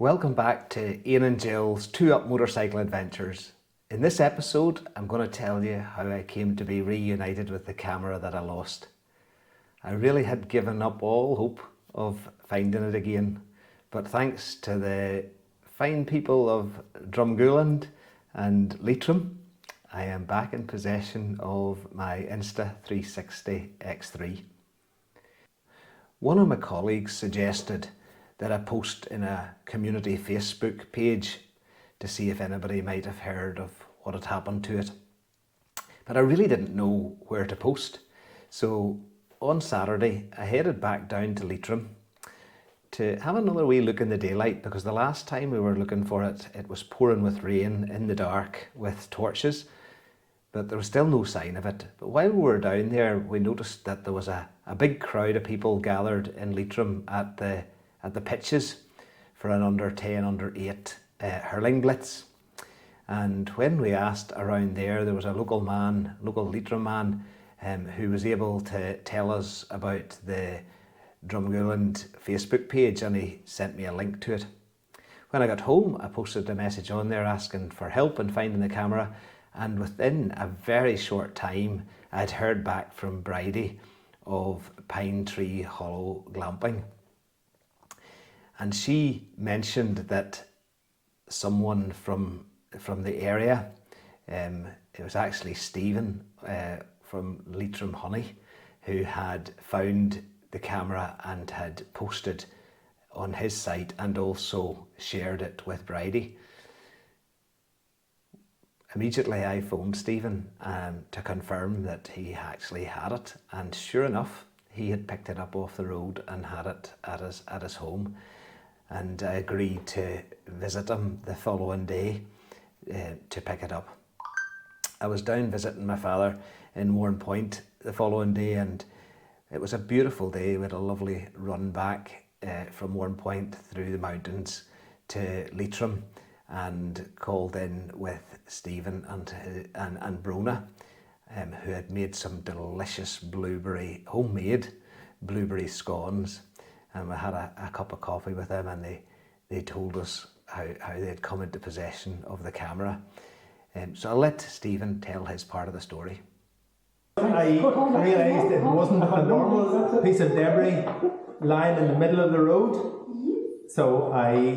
Welcome back to Ian and Jill's 2 Up Motorcycle Adventures. In this episode, I'm going to tell you how I came to be reunited with the camera that I lost. I really had given up all hope of finding it again, but thanks to the fine people of Drumgooland and Leitrim, I am back in possession of my Insta 360 X3. One of my colleagues suggested that I post in a community Facebook page to see if anybody might have heard of what had happened to it. But I really didn't know where to post. So on Saturday, I headed back down to Leitrim to have another wee look in the daylight, because the last time we were looking for it, it was pouring with rain in the dark with torches, but there was still no sign of it. But while we were down there, we noticed that there was a big crowd of people gathered in Leitrim at the pitches for an under 10, under 8 hurling blitz. And when we asked around there was a local Leitrim man who was able to tell us about the Drumgooland Facebook page, and he sent me a link to it. When I got home, I posted a message on there asking for help in finding the camera, and within a very short time I'd heard back from Bridie of Pine Tree Hollow Glamping. And she mentioned that someone from the area, it was actually Stephen from Leitrim Honey, who had found the camera and had posted on his site and also shared it with Bridie. Immediately I phoned Stephen to confirm that he actually had it, and sure enough, he had picked it up off the road and had it at his home. And I agreed to visit him the following day to pick it up. I was down visiting my father in Warrenpoint the following day, and it was a beautiful day. We had a lovely run back from Warrenpoint through the mountains to Leitrim, and called in with Stephen and Brona, who had made some delicious homemade blueberry scones. And we had a cup of coffee with them, and they told us how they had come into possession of the camera. So I'll let Stephen tell his part of the story. I realised it wasn't a normal piece of debris lying in the middle of the road. So I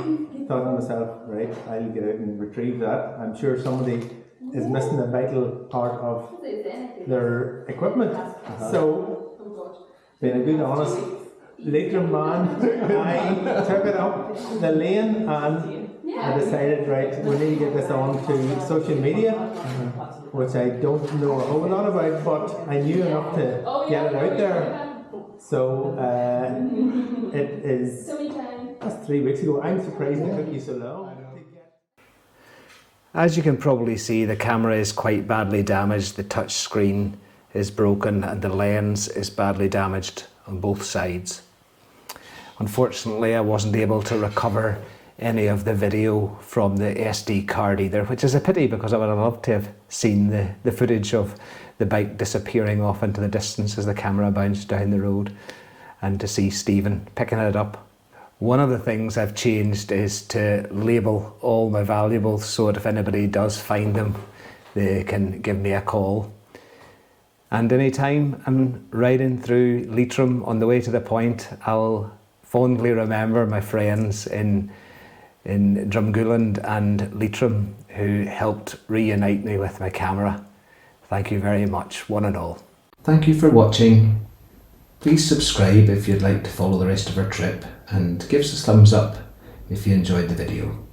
thought to myself, right, I'll get out and retrieve that. I'm sure somebody is missing a vital part of their equipment. So, being a good, honest Leitrim man, I took it up the lane, and I decided, right, we need to get this on to social media, which I don't know a whole lot about, but I knew enough to get it out there. So it is, that's 3 weeks ago. I'm surprised it took you so long. As you can probably see, the camera is quite badly damaged. The touch screen is broken and the lens is badly damaged on both sides. Unfortunately, I wasn't able to recover any of the video from the SD card either, which is a pity, because I would have loved to have seen the footage of the bike disappearing off into the distance as the camera bounced down the road, and to see Stephen picking it up. One of the things I've changed is to label all my valuables, so that if anybody does find them, they can give me a call. And anytime I'm riding through Leitrim on the way to the point, I'll fondly remember my friends in Drumgooland and Leitrim who helped reunite me with my camera. Thank you very much, one and all. Thank you for watching. Please subscribe if you'd like to follow the rest of our trip, and give us a thumbs up if you enjoyed the video.